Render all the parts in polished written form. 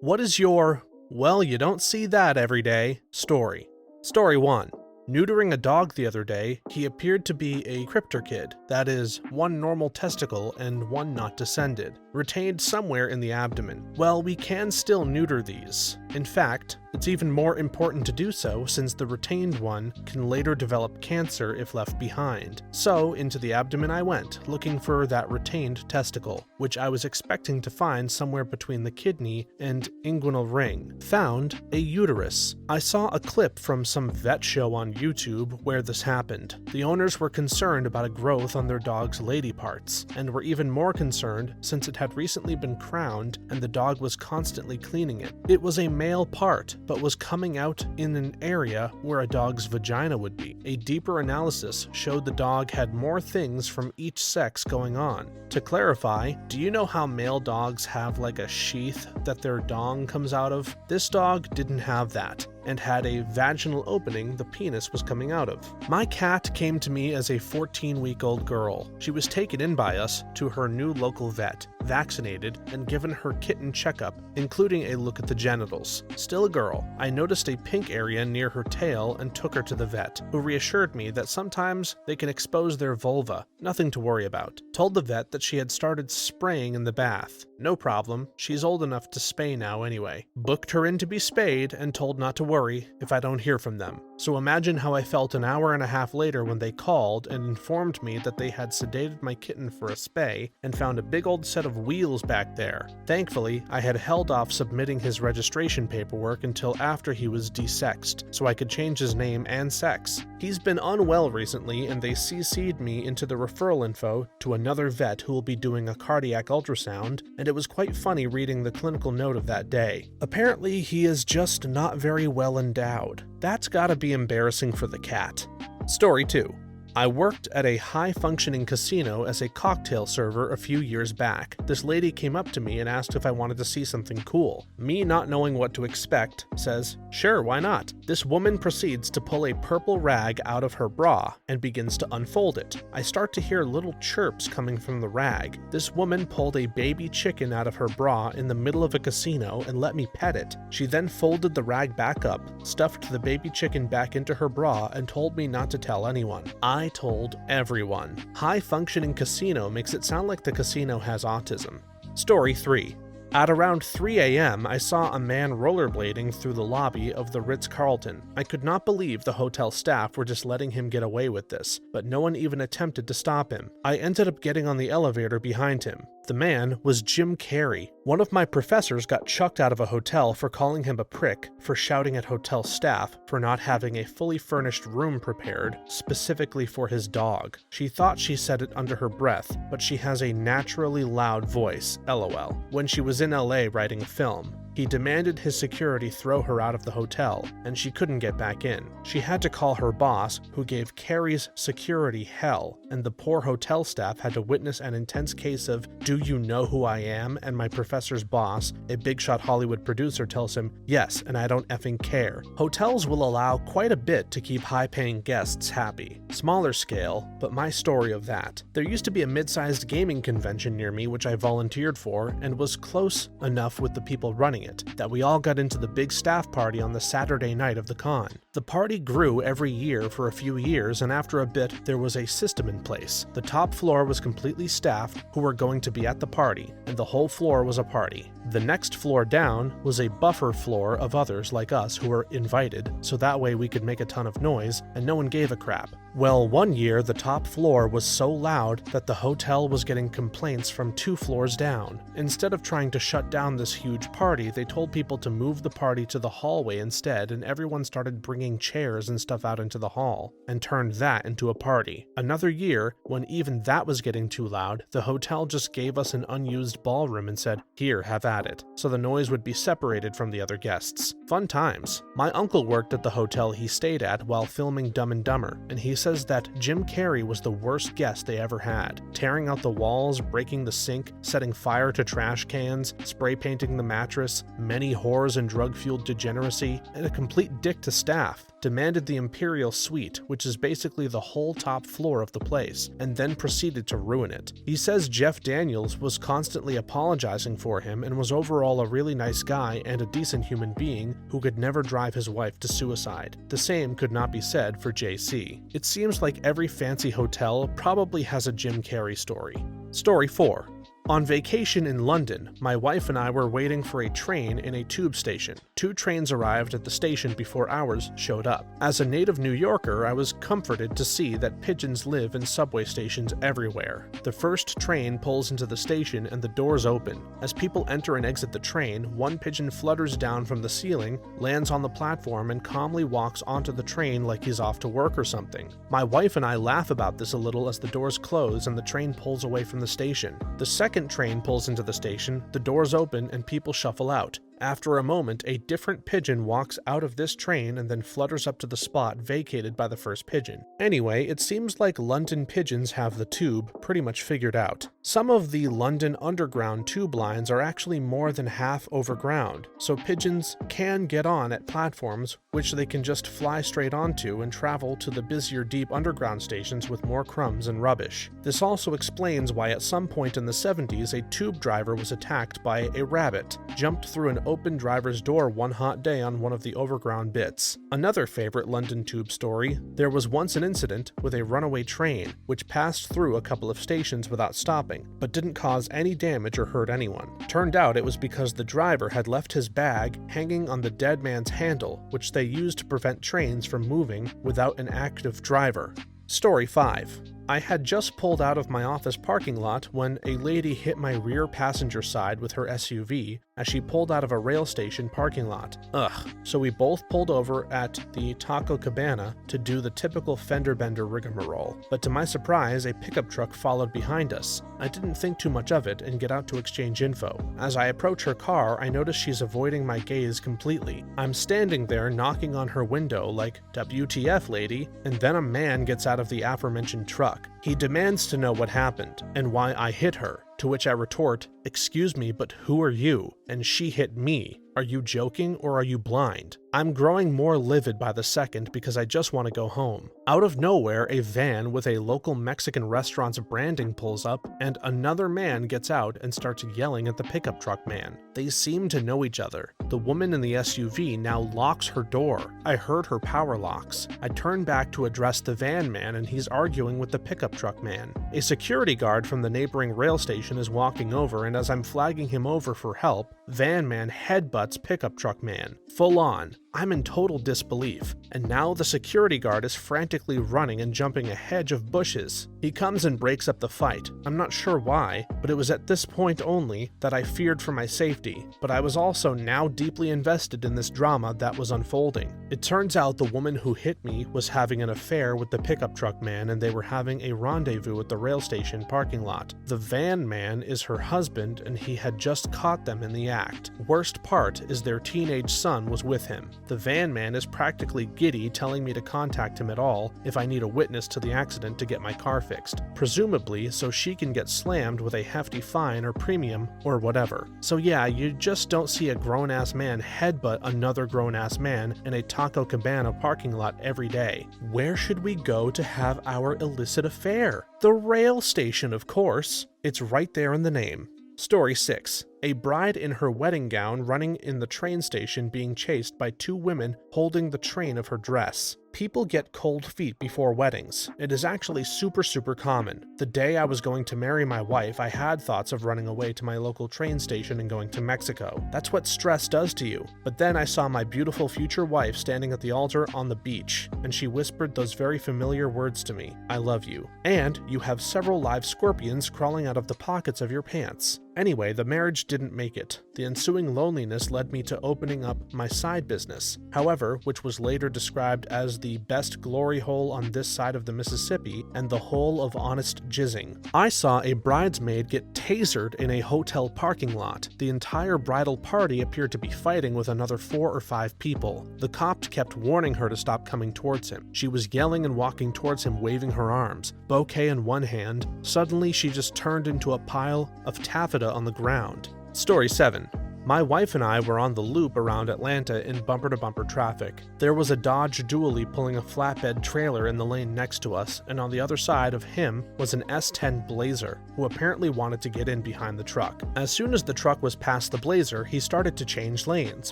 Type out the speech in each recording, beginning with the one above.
What is your, well, you don't see that every day, story? Story 1. Neutering a dog the other day, he appeared to be a cryptorchid, that is, one normal testicle and one not descended, retained somewhere in the abdomen. Well, we can still neuter these. In fact, it's even more important to do so since the retained one can later develop cancer if left behind. So, into the abdomen I went, looking for that retained testicle, which I was expecting to find somewhere between the kidney and inguinal ring. Found a uterus. I saw a clip from some vet show on YouTube where this happened. The owners were concerned about a growth on their dog's lady parts, and were even more concerned since it had recently been crowned and the dog was constantly cleaning it. It was a male part, but was coming out in an area where a dog's vagina would be. A deeper analysis showed the dog had more things from each sex going on. To clarify, do you know how male dogs have like a sheath that their dong comes out of? This dog didn't have that, and had a vaginal opening the penis was coming out of. My cat came to me as a 14-week-old girl. She was taken in by us to her new local vet, vaccinated, and given her kitten checkup, including a look at the genitals. Still a girl. I noticed a pink area near her tail and took her to the vet, who reassured me that sometimes they can expose their vulva. Nothing to worry about. Told the vet that she had started spraying in the bath. No problem, she's old enough to spay now anyway. Booked her in to be spayed and told not to worry if I don't hear from them. So imagine how I felt an hour and a half later when they called and informed me that they had sedated my kitten for a spay and found a big old set of wheels back there. Thankfully, I had held off submitting his registration paperwork until after he was desexed, so I could change his name and sex. He's been unwell recently and they CC'd me into the referral info to another vet who will be doing a cardiac ultrasound, and it was quite funny reading the clinical note of that day. Apparently, he is just not very well endowed. That's gotta be embarrassing for the cat. Story 2. I worked at a high-functioning casino as a cocktail server a few years back. This lady came up to me and asked if I wanted to see something cool. Me, not knowing what to expect, says, "Sure, why not?" This woman proceeds to pull a purple rag out of her bra and begins to unfold it. I start to hear little chirps coming from the rag. This woman pulled a baby chicken out of her bra in the middle of a casino and let me pet it. She then folded the rag back up, stuffed the baby chicken back into her bra, and told me not to tell anyone. I told everyone. High-functioning casino makes it sound like the casino has autism. Story 3. At around 3 a.m., I saw a man rollerblading through the lobby of the Ritz-Carlton. I could not believe the hotel staff were just letting him get away with this, but no one even attempted to stop him. I ended up getting on the elevator behind him. The man was Jim Carrey. One of my professors got chucked out of a hotel for calling him a prick for shouting at hotel staff for not having a fully furnished room prepared specifically for his dog. She thought she said it under her breath, but she has a naturally loud voice, lol. When she was in LA writing a film, he demanded his security throw her out of the hotel, and she couldn't get back in. She had to call her boss, who gave Carrie's security hell, and the poor hotel staff had to witness an intense case of "Do you know who I am?" and my professor's boss, a big-shot Hollywood producer, tells him, "Yes, and I don't effing care." Hotels will allow quite a bit to keep high-paying guests happy. Smaller scale, but my story of that. There used to be a mid-sized gaming convention near me which I volunteered for, and was close enough with the people running it that we all got into the big staff party on the Saturday night of the con. The party grew every year for a few years, and after a bit there was a system in place. The top floor was completely staffed who were going to be at the party, and the whole floor was a party. The next floor down was a buffer floor of others like us who were invited, so that way we could make a ton of noise and no one gave a crap. Well, one year the top floor was so loud that the hotel was getting complaints from 2 floors down. Instead of trying to shut down this huge party, they told people to move the party to the hallway instead, and everyone started bringing chairs and stuff out into the hall, and turned that into a party. Another year, when even that was getting too loud, the hotel just gave us an unused ballroom and said, "Here, have at it," so the noise would be separated from the other guests. Fun times. My uncle worked at the hotel he stayed at while filming Dumb and Dumber, and he says that Jim Carrey was the worst guest they ever had, tearing out the walls, breaking the sink, setting fire to trash cans, spray painting the mattress, many whores and drug-fueled degeneracy, and a complete dick to staff. demanded the Imperial Suite, which is basically the whole top floor of the place, and then proceeded to ruin it. He says Jeff Daniels was constantly apologizing for him and was overall a really nice guy and a decent human being who could never drive his wife to suicide. The same could not be said for JC. It seems like every fancy hotel probably has a Jim Carrey story. Story 4. On vacation in London, my wife and I were waiting for a train in a tube station. 2 trains arrived at the station before ours showed up. As a native New Yorker, I was comforted to see that pigeons live in subway stations everywhere. The first train pulls into the station and the doors open. As people enter and exit the train, one pigeon flutters down from the ceiling, lands on the platform, and calmly walks onto the train like he's off to work or something. My wife and I laugh about this a little as the doors close and the train pulls away from the station. The second train pulls into the station, the doors open, and people shuffle out. After a moment, a different pigeon walks out of this train and then flutters up to the spot vacated by the first pigeon. Anyway, it seems like London pigeons have the tube pretty much figured out. Some of the London Underground tube lines are actually more than half overground, so pigeons can get on at platforms which they can just fly straight onto and travel to the busier deep underground stations with more crumbs and rubbish. This also explains why at some point in the 70s a tube driver was attacked by a rabbit, jumped through an open driver's door one hot day on one of the overground bits. Another favorite London tube story: there was once an incident with a runaway train, which passed through a couple of stations without stopping, but didn't cause any damage or hurt anyone. Turned out it was because the driver had left his bag hanging on the dead man's handle, which they used to prevent trains from moving without an active driver. Story 5. I had just pulled out of my office parking lot when a lady hit my rear passenger side with her SUV as she pulled out of a rail station parking lot. Ugh. So we both pulled over at the Taco Cabana to do the typical fender bender rigmarole. But to my surprise, a pickup truck followed behind us. I didn't think too much of it and get out to exchange info. As I approach her car, I notice she's avoiding my gaze completely. I'm standing there knocking on her window like, "WTF, lady?" And then a man gets out of the aforementioned truck. He demands to know what happened and why I hit her, to which I retort, "Excuse me, but who are you?" And she hit me. Are you joking or are you blind? I'm growing more livid by the second because I just want to go home. Out of nowhere, a van with a local Mexican restaurant's branding pulls up, and another man gets out and starts yelling at the pickup truck man. They seem to know each other. The woman in the SUV now locks her door. I heard her power locks. I turn back to address the van man and he's arguing with the pickup truck man. A security guard from the neighboring rail station is walking over, and as I'm flagging him over for help, van man headbutts pickup truck man. Full on. I'm in total disbelief, and now the security guard is frantically running and jumping a hedge of bushes. He comes and breaks up the fight. I'm not sure why, but it was at this point only that I feared for my safety, but I was also now deeply invested in this drama that was unfolding. It turns out the woman who hit me was having an affair with the pickup truck man, and they were having a rendezvous at the rail station parking lot. The van man is her husband, and he had just caught them in the act. Worst part is their teenage son was with him. The van man is practically giddy, telling me to contact him at all if I need a witness to the accident to get my car fixed, presumably so she can get slammed with a hefty fine or premium or whatever. So yeah, you just don't see a grown-ass man headbutt another grown-ass man in a Taco Cabana parking lot every day. Where should we go to have our illicit affair? The rail station, of course. It's right there in the name. Story 6. A bride in her wedding gown running in the train station being chased by 2 women holding the train of her dress. People get cold feet before weddings. It is actually super common. The day I was going to marry my wife, I had thoughts of running away to my local train station and going to Mexico. That's what stress does to you. But then I saw my beautiful future wife standing at the altar on the beach, and she whispered those very familiar words to me: "I love you. And you have several live scorpions crawling out of the pockets of your pants." Anyway, the marriage didn't make it. The ensuing loneliness led me to opening up my side business, however, which was later described as the best glory hole on this side of the Mississippi and the hole of honest jizzing. I saw a bridesmaid get tasered in a hotel parking lot. The entire bridal party appeared to be fighting with another 4 or 5 people. The cop kept warning her to stop coming towards him. She was yelling and walking towards him, waving her arms, bouquet in one hand. Suddenly, she just turned into a pile of taffeta on the ground. Story 7. My wife and I were on the loop around Atlanta in bumper-to-bumper traffic. There was a Dodge dually pulling a flatbed trailer in the lane next to us, and on the other side of him was an S10 Blazer, who apparently wanted to get in behind the truck. As soon as the truck was past the Blazer, he started to change lanes,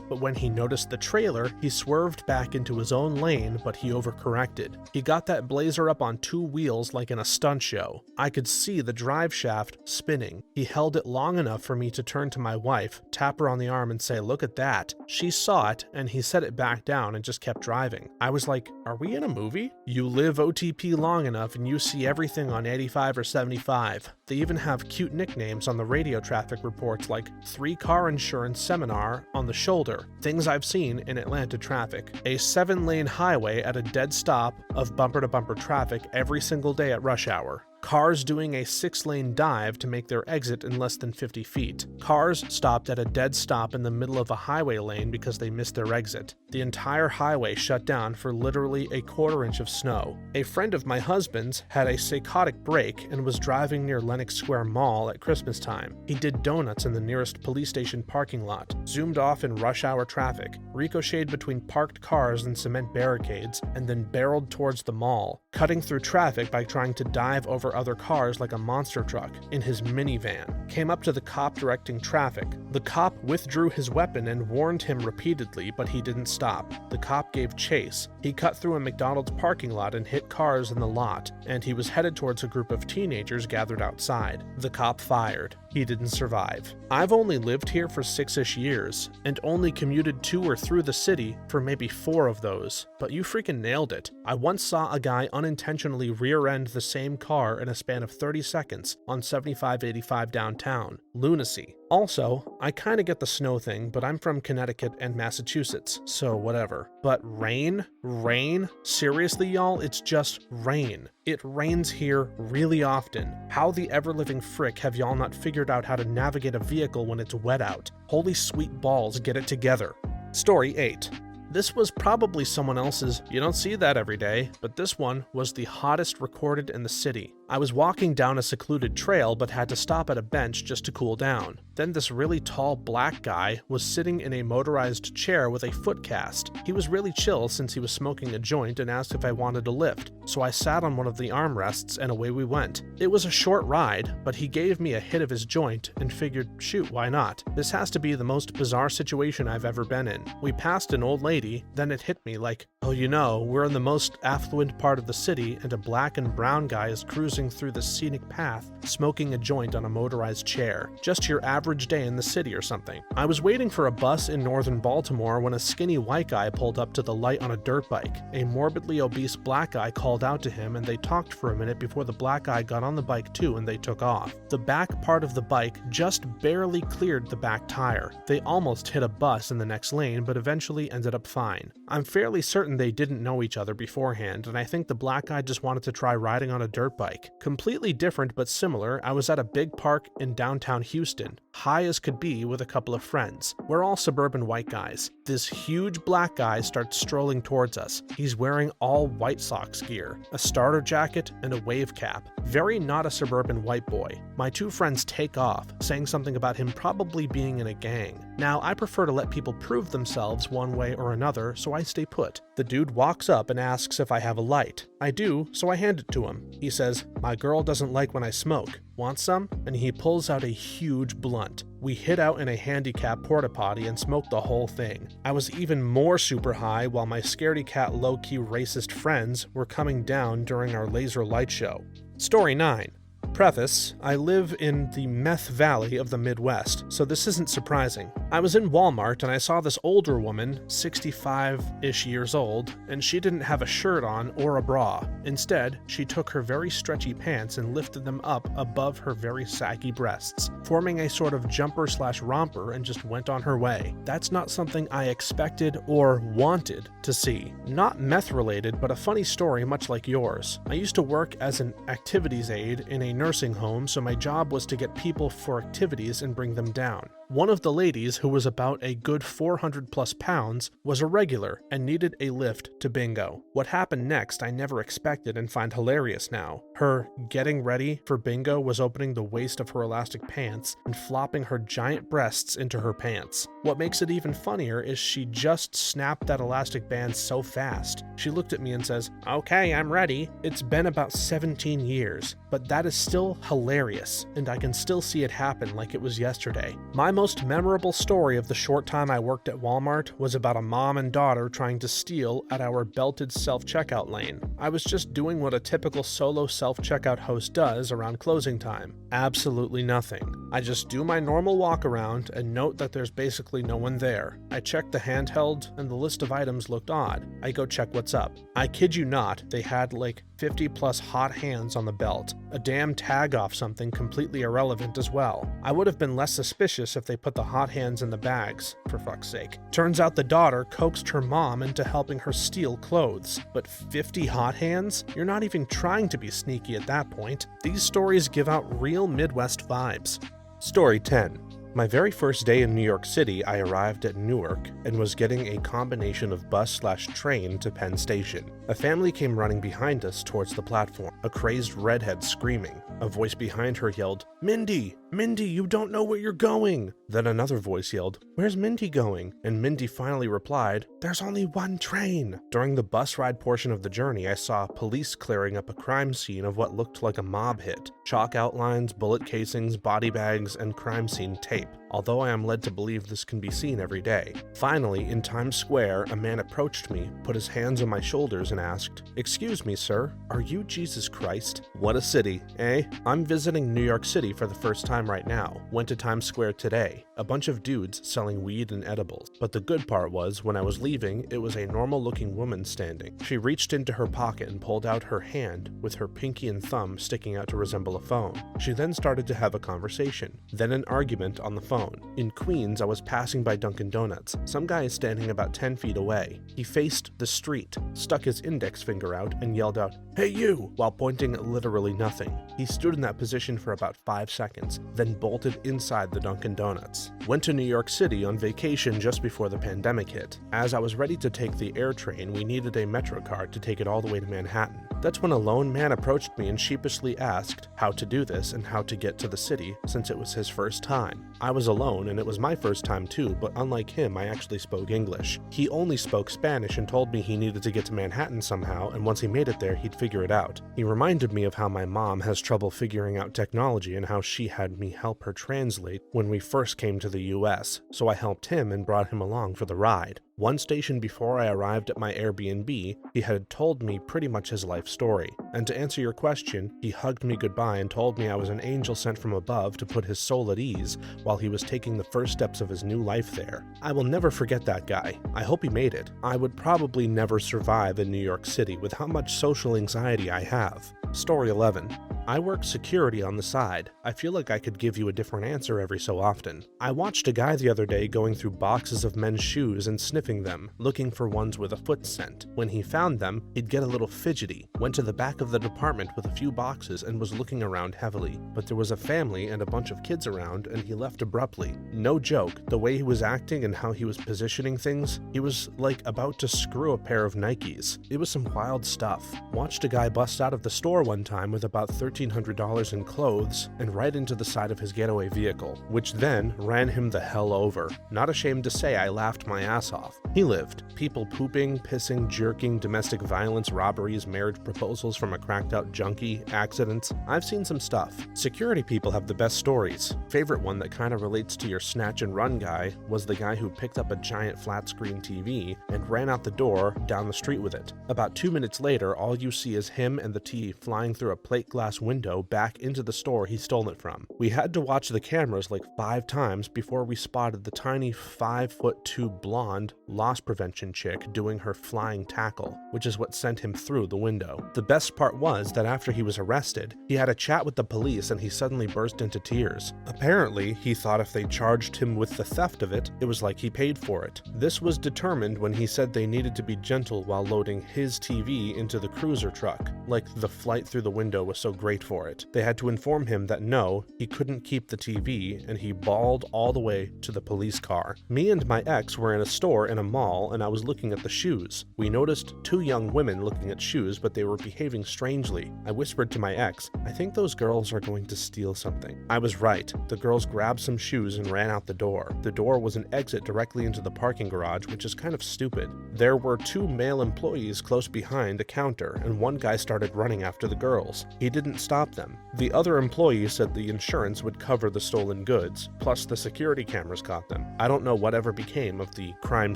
but when he noticed the trailer, he swerved back into his own lane, but he overcorrected. He got that Blazer up on two wheels like in a stunt show. I could see the drive shaft spinning. He held it long enough for me to turn to my wife, tap her on the arm and say, "Look at that." She saw it, and he set it back down and just kept driving. I was like, are we in a movie? You live OTP long enough and you see everything on 85 or 75. They even have cute nicknames on the radio traffic reports like 3-car insurance seminar on the shoulder, things I've seen in Atlanta traffic. A 7-lane highway at a dead stop of bumper-to-bumper traffic every single day at rush hour. Cars doing a 6-lane dive to make their exit in less than 50 feet. Cars stopped at a dead stop in the middle of a highway lane because they missed their exit. The entire highway shut down for literally a quarter-inch of snow. A friend of my husband's had a psychotic break and was driving near Lenox Square Mall at Christmas time. He did donuts in the nearest police station parking lot, zoomed off in rush hour traffic, ricocheted between parked cars and cement barricades, and then barreled towards the mall, cutting through traffic by trying to dive over other cars like a monster truck in his minivan. Came up to the cop directing traffic. The cop withdrew his weapon and warned him repeatedly, but he didn't stop. The cop gave chase. He cut through a McDonald's parking lot and hit cars in the lot, and he was headed towards a group of teenagers gathered outside. The cop fired. He didn't survive. I've only lived here for 6-ish years, and only commuted to or through the city for maybe 4 of those, but you freaking nailed it. I once saw a guy unintentionally rear-end the same car in a span of 30 seconds on 7585 downtown. Lunacy. Also, I kinda get the snow thing, but I'm from Connecticut and Massachusetts, so whatever. But rain? Rain? Seriously, y'all, it's just rain. It rains here really often. How the ever-living frick have y'all not figured out how to navigate a vehicle when it's wet out? Holy sweet balls, get it together. Story 8. This was probably someone else's, you don't see that every day, but this one was the hottest recorded in the city. I was walking down a secluded trail but had to stop at a bench just to cool down. Then this really tall black guy was sitting in a motorized chair with a foot cast. He was really chill since he was smoking a joint and asked if I wanted a lift, so I sat on one of the armrests and away we went. It was a short ride, but he gave me a hit of his joint and figured, shoot, why not? This has to be the most bizarre situation I've ever been in. We passed an old lady, then it hit me like, oh, you know, we're in the most affluent part of the city and a black and brown guy is cruising through the scenic path, smoking a joint on a motorized chair. Just your average day in the city or something. I was waiting for a bus in northern Baltimore when a skinny white guy pulled up to the light on a dirt bike. A morbidly obese black guy called out to him and they talked for a minute before the black guy got on the bike too and they took off. The back part of the bike just barely cleared the back tire. They almost hit a bus in the next lane but eventually ended up fine. I'm fairly certain they didn't know each other beforehand, and I think the black guy just wanted to try riding on a dirt bike. Completely different but similar, I was at a big park in downtown Houston, high as could be with a couple of friends. We're all suburban white guys. This huge black guy starts strolling towards us. He's wearing all White Sox gear, a starter jacket, and a wave cap. Very not a suburban white boy. My 2 friends take off, saying something about him probably being in a gang. Now, I prefer to let people prove themselves one way or another, so I stay put. The dude walks up and asks if I have a light. I do, so I hand it to him. He says, "My girl doesn't like when I smoke. Want some?" And he pulls out a huge blunt. We hid out in a handicap porta potty and smoked the whole thing. I was even more super high while my scaredy cat low-key racist friends were coming down during our laser light show. Story 9. Preface, I live in the meth valley of the Midwest, so this isn't surprising. I was in Walmart and I saw this older woman, 65-ish years old, and she didn't have a shirt on or a bra. Instead, she took her very stretchy pants and lifted them up above her very saggy breasts, forming a sort of jumper/romper and just went on her way. That's not something I expected or wanted to see. Not meth related, but a funny story much like yours. I used to work as an activities aide in a nursing home, so my job was to get people for activities and bring them down. One of the ladies, who was about a good 400 plus pounds, was a regular and needed a lift to bingo. What happened next I never expected and find hilarious now. Her getting ready for bingo was opening the waist of her elastic pants and flopping her giant breasts into her pants. What makes it even funnier is she just snapped that elastic band so fast. She looked at me and says, "Okay, I'm ready." It's been about 17 years, but that is still hilarious, and I can still see it happen like it was yesterday. My most memorable story of the short time I worked at Walmart was about a mom and daughter trying to steal at our belted self-checkout lane. I was just doing what a typical solo self-checkout host does around closing time. Absolutely nothing. I just do my normal walk around and note that there's basically no one there. I check the handheld and the list of items looked odd. I go check what's up. I kid you not, they had like 50 plus hot hands on the belt. A damn tag off something completely irrelevant as well. I would have been less suspicious if they put the hot hands in the bags, for fuck's sake. Turns out the daughter coaxed her mom into helping her steal clothes. But 50 hot hands? You're not even trying to be sneaky at that point. These stories give out real Midwest vibes. Story 10. My very first day in New York City, I arrived at Newark and was getting a combination of bus/train to Penn Station. A family came running behind us towards the platform, a crazed redhead screaming. A voice behind her yelled, "Mindy! Mindy, you don't know where you're going!" Then another voice yelled, "Where's Mindy going?" And Mindy finally replied, "There's only one train." During the bus ride portion of the journey, I saw police clearing up a crime scene of what looked like a mob hit. Chalk outlines, bullet casings, body bags, and crime scene tape, although I am led to believe this can be seen every day. Finally, in Times Square, a man approached me, put his hands on my shoulders and asked, "Excuse me, sir, are you Jesus Christ?" What a city, eh? I'm visiting New York City for the first time right now. Went to Times Square today. A bunch of dudes selling weed and edibles. But the good part was, when I was leaving, it was a normal-looking woman standing. She reached into her pocket and pulled out her hand, with her pinky and thumb sticking out to resemble a phone. She then started to have a conversation, then an argument on the phone. In Queens, I was passing by Dunkin' Donuts. Some guy is standing about 10 feet away. He faced the street, stuck his index finger out, and yelled out, "Hey you!" while pointing at literally nothing. He stood in that position for about 5 seconds, then bolted inside the Dunkin' Donuts. Went to New York City on vacation just before the pandemic hit. As I was ready to take the air train, we needed a Metro card to take it all the way to Manhattan. That's when a lone man approached me and sheepishly asked how to do this and how to get to the city, since it was his first time. I was alone and it was my first time too, but unlike him, I actually spoke English. He only spoke Spanish and told me he needed to get to Manhattan somehow, and once he made it there, he'd figure it out. He reminded me of how my mom has trouble figuring out technology and how she had me help her translate when we first came to the US, so I helped him and brought him along for the ride. One station before I arrived at my Airbnb, he had told me pretty much his life story. And to answer your question, he hugged me goodbye and told me I was an angel sent from above to put his soul at ease while he was taking the first steps of his new life there. I will never forget that guy. I hope he made it. I would probably never survive in New York City with how much social anxiety I have. Story 11. I work security on the side. I feel like I could give you a different answer every so often. I watched a guy the other day going through boxes of men's shoes and sniffing them, looking for ones with a foot scent. When he found them, he'd get a little fidgety, went to the back of the department with a few boxes and was looking around heavily. But there was a family and a bunch of kids around and he left abruptly. No joke, the way he was acting and how he was positioning things, he was like about to screw a pair of Nikes. It was some wild stuff. Watched a guy bust out of the store one time with about $1,300 in clothes and right into the side of his getaway vehicle, which then ran him the hell over. Not ashamed to say I laughed my ass off. He lived. People pooping, pissing, jerking, domestic violence, robberies, marriage proposals from a cracked out junkie, accidents. I've seen some stuff. Security people have the best stories. Favorite one that kind of relates to your snatch and run guy was the guy who picked up a giant flat screen TV and ran out the door down the street with it. About 2 minutes later, all you see is him and the TV flying through a plate glass window back into the store he stole it from. We had to watch the cameras like 5 times before we spotted the tiny 5'2" blonde loss prevention chick doing her flying tackle, which is what sent him through the window. The best part was that after he was arrested, he had a chat with the police and he suddenly burst into tears. Apparently, he thought if they charged him with the theft of it, it was like he paid for it. This was determined when he said they needed to be gentle while loading his TV into the cruiser truck, like the flight through the window was so great great for it. They had to inform him that no, he couldn't keep the TV, and he bawled all the way to the police car. Me and my ex were in a store in a mall, and I was looking at the shoes. We noticed two young women looking at shoes, but they were behaving strangely. I whispered to my ex, "I think those girls are going to steal something." I was right. The girls grabbed some shoes and ran out the door. The door was an exit directly into the parking garage, which is kind of stupid. There were two male employees close behind a counter, and one guy started running after the girls. He didn't stop them. The other employee said the insurance would cover the stolen goods, plus the security cameras caught them. I don't know whatever became of the crime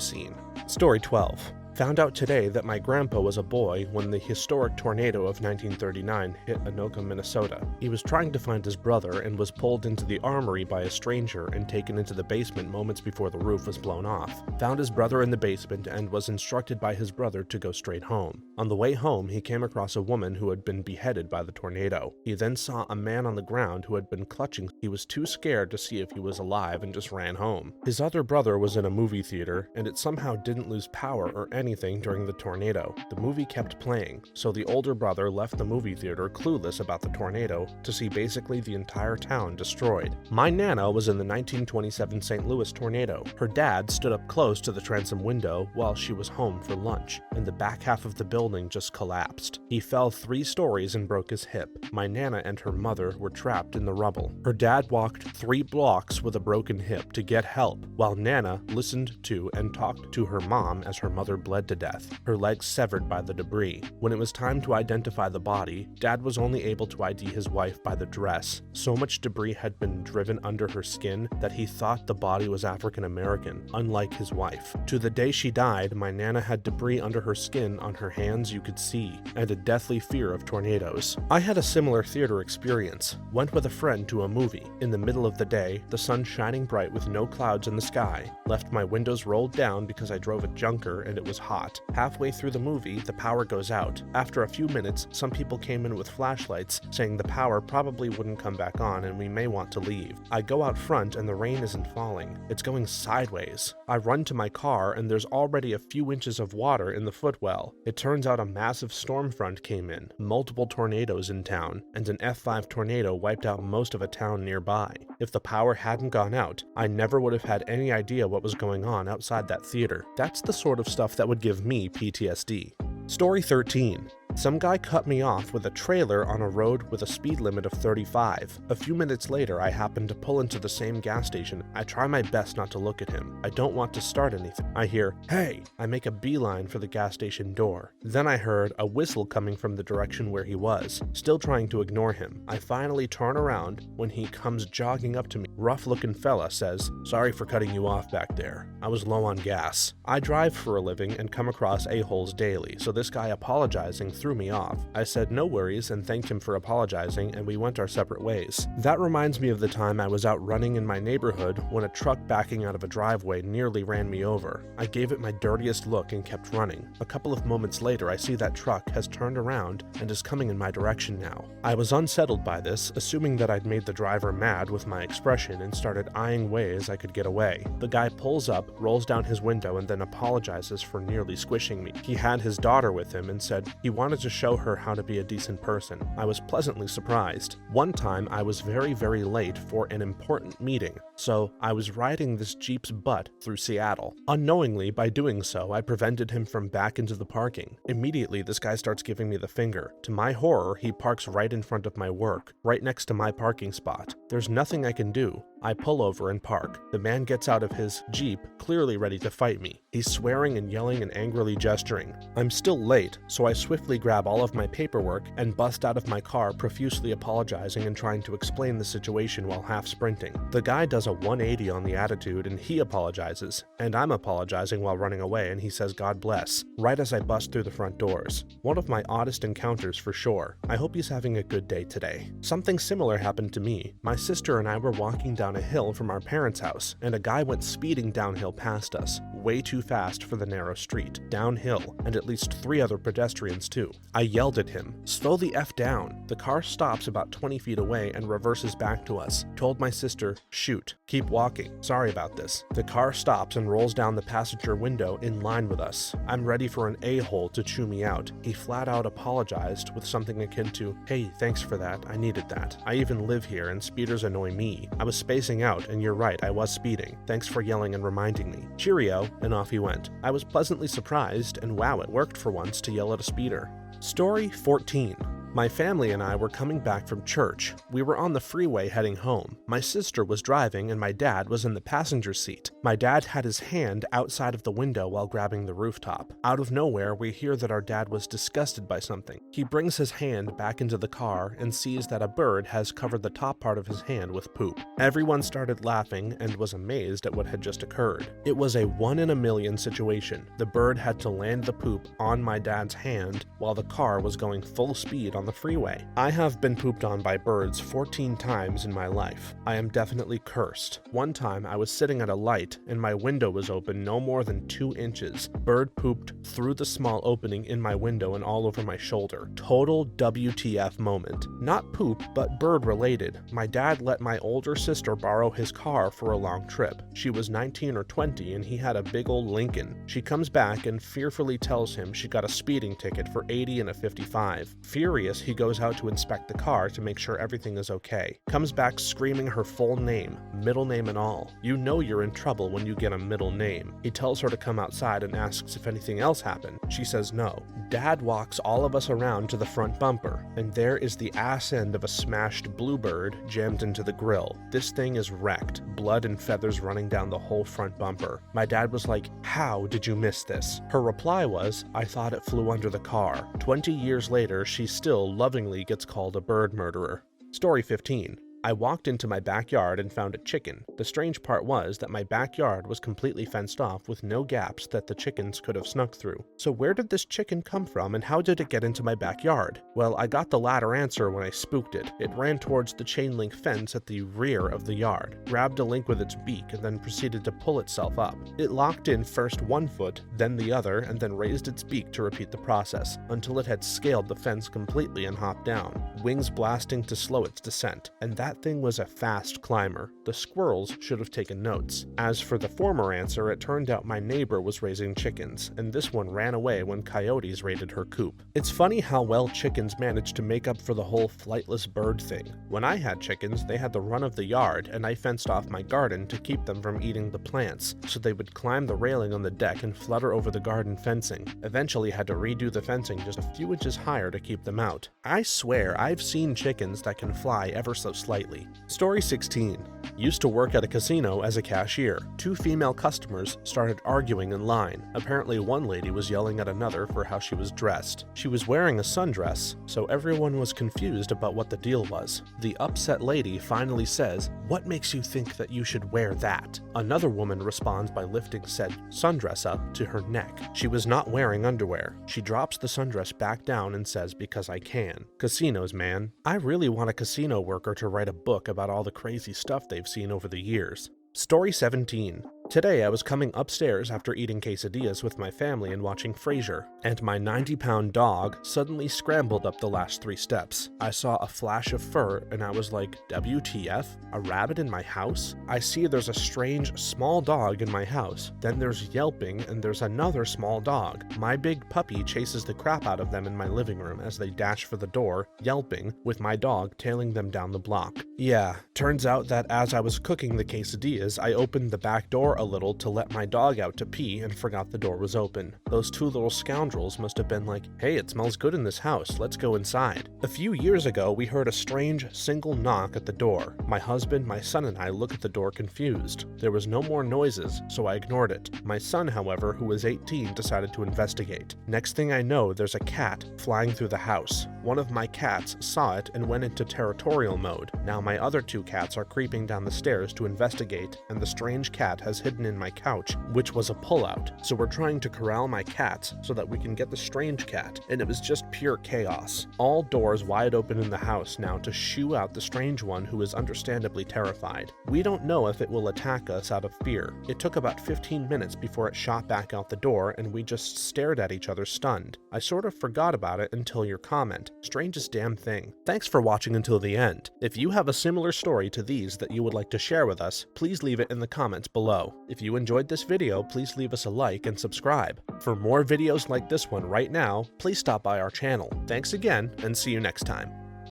scene. Story 12. Found out today that my grandpa was a boy when the historic tornado of 1939 hit Anoka, Minnesota. He was trying to find his brother and was pulled into the armory by a stranger and taken into the basement moments before the roof was blown off. Found his brother in the basement and was instructed by his brother to go straight home. On the way home, he came across a woman who had been beheaded by the tornado. He then saw a man on the ground who had been clutching. He was too scared to see if he was alive and just ran home. His other brother was in a movie theater, and it somehow didn't lose power or anything during the tornado. The movie kept playing, so the older brother left the movie theater clueless about the tornado to see basically the entire town destroyed. My Nana was in the 1927 St. Louis tornado. Her dad stood up close to the transom window while she was home for lunch, and the back half of the building just collapsed. He fell 3 stories and broke his hip. My Nana and her mother were trapped in the rubble. Her dad walked 3 blocks with a broken hip to get help, while Nana listened to and talked to her mom as her mother bled to death, her legs severed by the debris. When it was time to identify the body, Dad was only able to ID his wife by the dress. So much debris had been driven under her skin that he thought the body was African American, unlike his wife. To the day she died, my Nana had debris under her skin on her hands you could see, and a deathly fear of tornadoes. I had a similar theater experience. Went with a friend to a movie. In the middle of the day, the sun shining bright with no clouds in the sky. Left my windows rolled down because I drove a junker and it was hot. Halfway through the movie, the power goes out. After a few minutes, some people came in with flashlights saying the power probably wouldn't come back on and we may want to leave. I go out front and the rain isn't falling. It's going sideways. I run to my car and there's already a few inches of water in the footwell. It turns out a massive storm front came in, multiple tornadoes in town, and an F5 tornado wiped out most of a town nearby. If the power hadn't gone out, I never would have had any idea what was going on outside that theater. That's the sort of stuff that would give me PTSD. Story 13. Some guy cut me off with a trailer on a road with a speed limit of 35. A few minutes later, I happen to pull into the same gas station. I try my best not to look at him. I don't want to start anything. I hear, "Hey!" I make a beeline for the gas station door. Then I heard a whistle coming from the direction where he was, still trying to ignore him. I finally turn around when he comes jogging up to me. Rough-looking fella says, "Sorry for cutting you off back there. I was low on gas." I drive for a living and come across a-holes daily, so this guy apologizing threw me off. I said no worries and thanked him for apologizing, and we went our separate ways. That reminds me of the time I was out running in my neighborhood when a truck backing out of a driveway nearly ran me over. I gave it my dirtiest look and kept running. A couple of moments later, I see that truck has turned around and is coming in my direction now. I was unsettled by this, assuming that I'd made the driver mad with my expression, and started eyeing ways I could get away. The guy pulls up, rolls down his window, and then apologizes for nearly squishing me. He had his daughter with him and said he wanted to show her how to be a decent person. I was pleasantly surprised. One time I was very late for an important meeting, so I was riding this Jeep's butt through Seattle. Unknowingly, by doing so, I prevented him from back into the parking. Immediately, this guy starts giving me the finger. To my horror, he parks right in front of my work, right next to my parking spot. There's nothing I can do. I pull over and park. The man gets out of his Jeep, clearly ready to fight me. He's swearing and yelling and angrily gesturing. I'm still late, so I swiftly grab all of my paperwork and bust out of my car, profusely apologizing and trying to explain the situation while half sprinting. The guy does a 180 on the attitude and he apologizes, and I'm apologizing while running away, and he says God bless, right as I bust through the front doors. One of my oddest encounters for sure. I hope he's having a good day today. Something similar happened to me. My sister and I were walking down down a hill from our parents' house, and a guy went speeding downhill past us, way too fast for the narrow street, downhill, and at least 3 other pedestrians too. I yelled at him, "Slow the F down." The car stops about 20 feet away and reverses back to us. Told my sister, "Shoot, keep walking. Sorry about this." The car stops and rolls down the passenger window in line with us. I'm ready for an a-hole to chew me out. He flat out apologized with something akin to, "Hey, thanks for that. I needed that. I even live here and speeders annoy me. I was spacing out and you're right, I was speeding. Thanks for yelling and reminding me. Cheerio," and off he went. I was pleasantly surprised, and wow, it worked for once to yell at a speeder. Story 14. My family and I were coming back from church. We were on the freeway heading home. My sister was driving and my dad was in the passenger seat. My dad had his hand outside of the window while grabbing the rooftop. Out of nowhere, we hear that our dad was disgusted by something. He brings his hand back into the car and sees that a bird has covered the top part of his hand with poop. Everyone started laughing and was amazed at what had just occurred. It was a 1 in a million situation. The bird had to land the poop on my dad's hand while the car was going full speed on the freeway. I have been pooped on by birds 14 times in my life. I am definitely cursed. One time I was sitting at a light and my window was open no more than 2 inches. Bird pooped through the small opening in my window and all over my shoulder. Total WTF moment. Not poop, but bird related. My dad let my older sister borrow his car for a long trip. She was 19 or 20 and he had a big old Lincoln. She comes back and fearfully tells him she got a speeding ticket for 80 and a 55. Furious, he goes out to inspect the car to make sure everything is okay. Comes back screaming her full name, middle name and all. You know you're in trouble when you get a middle name. He tells her to come outside and asks if anything else happened. She says no. Dad walks all of us around to the front bumper, and there is the ass end of a smashed bluebird jammed into the grill. This thing is wrecked, blood and feathers running down the whole front bumper. My dad was like, "How did you miss this?" Her reply was, "I thought it flew under the car." 20 years later, she still lovingly gets called a bird murderer. Story 15. I walked into my backyard and found a chicken. The strange part was that my backyard was completely fenced off with no gaps that the chickens could have snuck through. So where did this chicken come from and how did it get into my backyard? Well, I got the latter answer when I spooked it. It ran towards the chain link fence at the rear of the yard, grabbed a link with its beak, and then proceeded to pull itself up. It locked in first 1 foot, then the other, and then raised its beak to repeat the process, until it had scaled the fence completely and hopped down, wings blasting to slow its descent. And that thing was a fast climber. The squirrels should have taken notes. As for the former answer, it turned out my neighbor was raising chickens, and this one ran away when coyotes raided her coop. It's funny how well chickens manage to make up for the whole flightless bird thing. When I had chickens, they had the run of the yard, and I fenced off my garden to keep them from eating the plants, so they would climb the railing on the deck and flutter over the garden fencing. Eventually had to redo the fencing just a few inches higher to keep them out. I swear I've seen chickens that can fly ever so slightly. Story 16. Used to work at a casino as a cashier. 2 female customers started arguing in line. Apparently one lady was yelling at another for how she was dressed. She was wearing a sundress, so everyone was confused about what the deal was. The upset lady finally says, "What makes you think that you should wear that?" Another woman responds by lifting said sundress up to her neck. She was not wearing underwear. She drops the sundress back down and says, "Because I can." Casinos, man. I really want a casino worker to write a book about all the crazy stuff they've seen over the years. Story 17. Today I was coming upstairs after eating quesadillas with my family and watching Frasier, and my 90-pound dog suddenly scrambled up the last 3 steps. I saw a flash of fur and I was like, WTF? A rabbit in my house? I see there's a strange small dog in my house. Then there's yelping and there's another small dog. My big puppy chases the crap out of them in my living room as they dash for the door, yelping, with my dog tailing them down the block. Yeah, turns out that as I was cooking the quesadillas, I opened the back door a little to let my dog out to pee and forgot the door was open. Those 2 little scoundrels must have been like, "Hey, it smells good in this house, let's go inside." A few years ago, we heard a strange single knock at the door. My husband, my son, and I look at the door confused. There was no more noises, so I ignored it. My son, however, who was 18, decided to investigate. Next thing I know, there's a cat flying through the house. One of my cats saw it and went into territorial mode. Now my other 2 cats are creeping down the stairs to investigate, and the strange cat has hidden in my couch, which was a pullout. So we're trying to corral my cats so that we can get the strange cat, and it was just pure chaos. All doors wide open in the house now to shoo out the strange one, who is understandably terrified. We don't know if it will attack us out of fear. It took about 15 minutes before it shot back out the door, and we just stared at each other stunned. I sort of forgot about it until your comment. Strangest damn thing. Thanks for watching until the end. If you have a similar story to these that you would like to share with us, please leave it in the comments below. If you enjoyed this video, please leave us a like and subscribe. For more videos like this one right now, please stop by our channel. Thanks again, and see you next time.